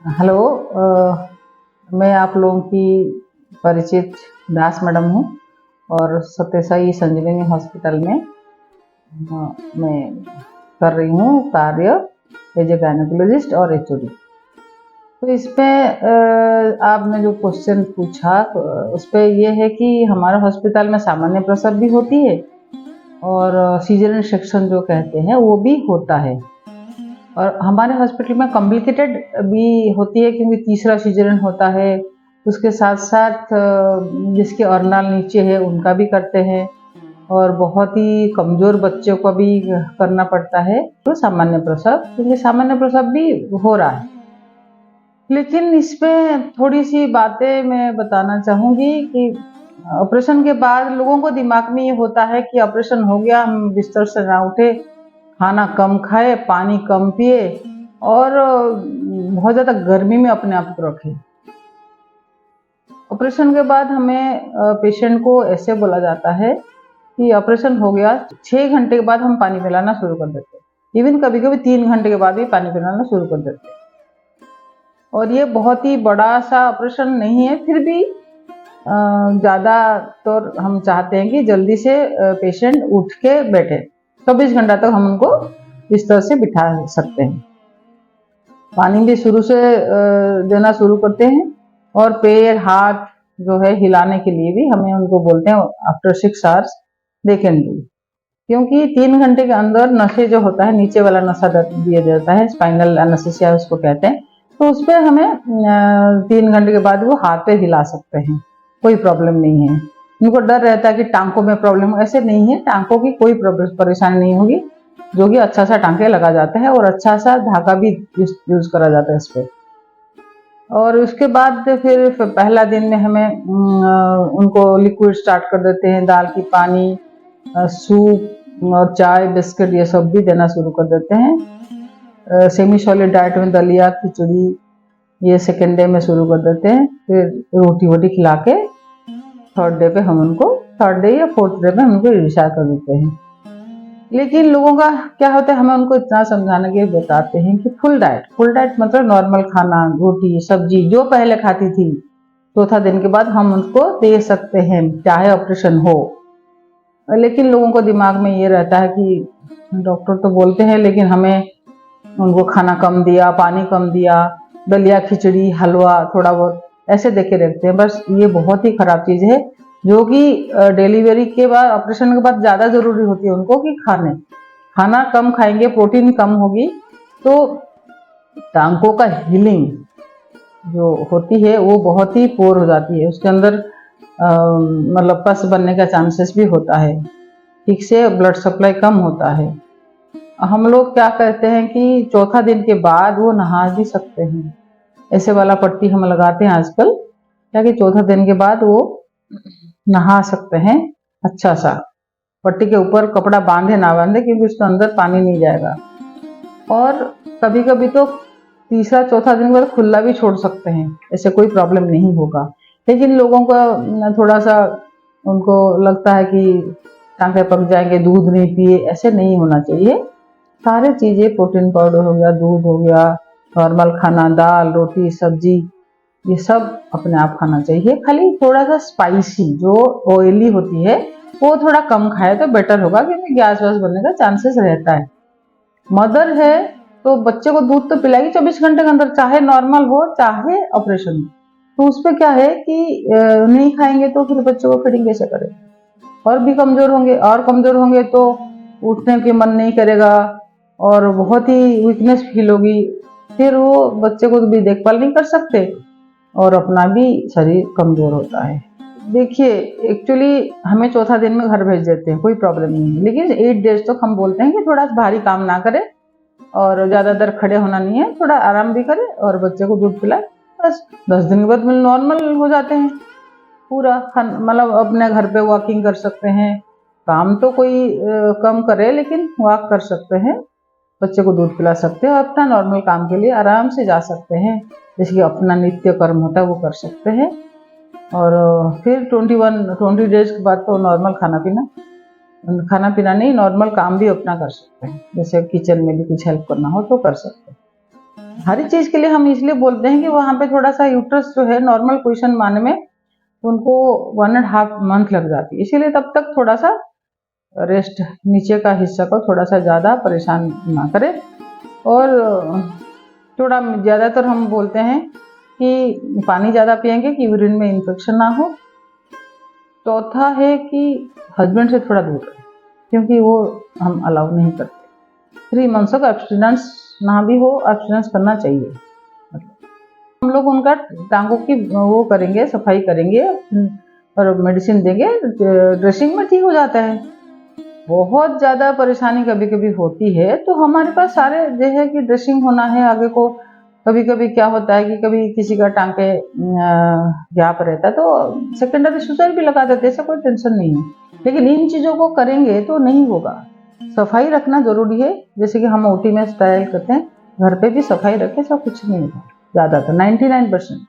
Hello. मैं आप लोगों की परिचित दास मैडम हूँ और सत्य साई संजीवनी हॉस्पिटल में मैं कर रही हूँ कार्य एज ए गायनेकोलॉजिस्ट और एचओडी। तो इसमें आपने जो क्वेश्चन पूछा उस पर यह है कि हमारे हॉस्पिटल में सामान्य प्रसव भी होती है और सीजरियन सेक्शन जो कहते हैं वो भी होता है। और हमारे हॉस्पिटल में कॉम्प्लिकेटेड भी होती है क्योंकि तीसरा सीजरियन होता है। उसके साथ साथ जिसके अर्नाल नीचे है उनका भी करते हैं और बहुत ही कमज़ोर बच्चों को भी करना पड़ता है। तो सामान्य प्रसव, क्योंकि सामान्य प्रसव भी हो रहा है। लेकिन इसमें थोड़ी सी बातें मैं बताना चाहूँगी कि ऑपरेशन के बाद लोगों को दिमाग में ये होता है कि ऑपरेशन हो गया, हम बिस्तर से ना उठे, खाना कम खाए, पानी कम पिए और बहुत ज़्यादा गर्मी में अपने आप को रखें। ऑपरेशन के बाद हमें पेशेंट को ऐसे बोला जाता है कि ऑपरेशन हो गया, 6 घंटे के बाद हम पानी पिलाना शुरू कर देते हैं। इवन कभी कभी 3 घंटे के बाद भी पानी पिलाना शुरू कर देते हैं। और ये बहुत ही बड़ा सा ऑपरेशन नहीं है, फिर भी ज़्यादा तो हम चाहते हैं कि जल्दी से पेशेंट उठ के बैठे। 24 घंटा तक हम उनको इस तरह से बिठा सकते हैं। पानी भी शुरू से देना शुरू करते हैं और पैर हाथ जो है हिलाने के लिए भी हमें उनको बोलते हैं after 6 hours they can do, क्योंकि 3 घंटे के अंदर नशे जो होता है, नीचे वाला नशा दिया जाता है, स्पाइनल एनेस्थीसिया उसको कहते हैं। तो उस पर हमें 3 घंटे के बाद वो हाथ पे हिला सकते हैं, कोई प्रॉब्लम नहीं है। उनको डर रहता है कि टांकों में प्रॉब्लम हो, ऐसे नहीं है, टांकों की कोई परेशानी नहीं होगी, जो कि अच्छा सा टांके लगा जाता है और अच्छा सा धागा भी यूज करा जाता है इस पर। और उसके बाद फिर पहला दिन में हमें उनको लिक्विड स्टार्ट कर देते हैं, दाल की पानी, सूप और चाय बिस्किट ये सब भी देना शुरू कर देते हैं। सेमी सॉलिड डाइट में दलिया खिचड़ी ये सेकेंड डे में शुरू कर देते हैं। फिर रोटी वोटी खिला के थर्ड डे पे हम उनको, थर्ड डे या फोर्थ डे पे हम उनको रिलीज कर देते हैं। लेकिन लोगों का क्या होता है, हमें उनको इतना समझाने के बताते हैं कि फुल डाइट मतलब नॉर्मल खाना, रोटी सब्जी जो पहले खाती थी, चौथा दिन के बाद हम उनको दे सकते हैं चाहे ऑपरेशन हो। लेकिन लोगों को दिमाग में ये रहता है कि डॉक्टर तो बोलते हैं लेकिन हमें उनको खाना कम दिया, पानी कम दिया, दलिया खिचड़ी हलवा थोड़ा बहुत ऐसे देके रखते हैं। बस ये बहुत ही खराब चीज़ है, जो कि डिलीवरी के बाद, ऑपरेशन के बाद ज़्यादा ज़रूरी होती है उनको कि खाना कम खाएंगे, प्रोटीन कम होगी तो टांकों का हीलिंग जो होती है वो बहुत ही पोर हो जाती है, उसके अंदर मतलब पस बनने का चांसेस भी होता है, ठीक से ब्लड सप्लाई कम होता है। हम लोग क्या कहते हैं कि चौथा दिन के बाद वो नहा भी सकते हैं, ऐसे वाला पट्टी हम लगाते हैं आजकल, क्या कि चौथा दिन के बाद वो नहा सकते हैं। अच्छा सा पट्टी के ऊपर कपड़ा बांधे ना बांधे, क्योंकि उसके अंदर पानी नहीं जाएगा। और कभी कभी तो तीसरा चौथा दिन के बाद खुला भी छोड़ सकते हैं, ऐसे कोई प्रॉब्लम नहीं होगा। लेकिन लोगों का थोड़ा सा उनको लगता है कि टांके पक जाएंगे, दूध नहीं पिए, ऐसे नहीं होना चाहिए। सारे चीज़ें, प्रोटीन पाउडर हो गया, दूध हो गया, नॉर्मल खाना, दाल रोटी सब्जी, ये सब अपने आप खाना चाहिए। खाली थोड़ा सा स्पाइसी जो ऑयली होती है वो थोड़ा कम खाए तो बेटर होगा, क्योंकि गैस वैस बनने का चांसेस रहता है। मदर है तो बच्चे को दूध तो पिलाएगी 24 घंटे के अंदर, चाहे नॉर्मल हो चाहे ऑपरेशन हो। तो उस पर क्या है कि नहीं खाएंगे तो फिर बच्चों को फीडिंग कैसे करें, और भी कमजोर होंगे, और कमजोर होंगे तो उठने के मन नहीं करेगा और बहुत ही वीकनेस फील होगी, फिर वो बच्चे को भी देखभाल नहीं कर सकते और अपना भी शरीर कमजोर होता है। देखिए, एक्चुअली हमें चौथा दिन में घर भेज देते हैं, कोई प्रॉब्लम नहीं है, लेकिन 8 डेज तक हम बोलते हैं कि थोड़ा भारी काम ना करे और ज़्यादा देर खड़े होना नहीं है, थोड़ा आराम भी करे और बच्चे को दूध पिलाए। बस 10 दिन के बाद नॉर्मल हो जाते हैं पूरा, मतलब अपने घर पे वॉकिंग कर सकते हैं, काम तो कोई कम करे लेकिन वॉक कर सकते हैं, बच्चे को दूध पिला सकते हैं और अपना नॉर्मल काम के लिए आराम से जा सकते हैं, जैसे कि अपना नित्य कर्म होता है वो कर सकते हैं। और फिर 20 डेज के बाद तो नॉर्मल खाना पीना नहीं, नॉर्मल काम भी अपना कर सकते हैं, जैसे किचन में भी कुछ हेल्प करना हो तो कर सकते हैं। हर चीज के लिए हम इसलिए बोलते हैं कि वहां पे थोड़ा सा यूट्रस जो है नॉर्मल पोजीशन माने में उनको 1.5 मंथ लग जाती है, इसीलिए तब तक थोड़ा सा रेस्ट, नीचे का हिस्सा को थोड़ा सा ज़्यादा परेशान ना करें। और थोड़ा ज़्यादातर हम बोलते हैं कि पानी ज़्यादा पियेंगे कि यूरिन में इन्फेक्शन ना हो। चौथा है कि हस्बैंड से थोड़ा दूर रहें, क्योंकि वो हम अलाउ नहीं करते। 3 मंथ्स तक एब्सटिनेंस ना भी हो, एब्सटिनेंस करना चाहिए। हम लोग उनका टांगों की वो करेंगे, सफाई करेंगे और मेडिसिन देंगे, ड्रेसिंग में ठीक हो जाता है। बहुत ज़्यादा परेशानी कभी कभी होती है तो हमारे पास सारे जो है कि ड्रेसिंग होना है आगे को। कभी कभी क्या होता है कि कभी किसी का टांके गैप रहता है तो सेकेंडरी सुजर भी लगा देते हैं, ऐसा कोई टेंशन नहीं है। लेकिन इन चीज़ों को करेंगे तो नहीं होगा। सफाई रखना जरूरी है, जैसे कि हम ओटी में स्टाइल करते हैं, घर पे भी सफाई रखें, सब कुछ नहीं होगा ज़्यादातर 99%।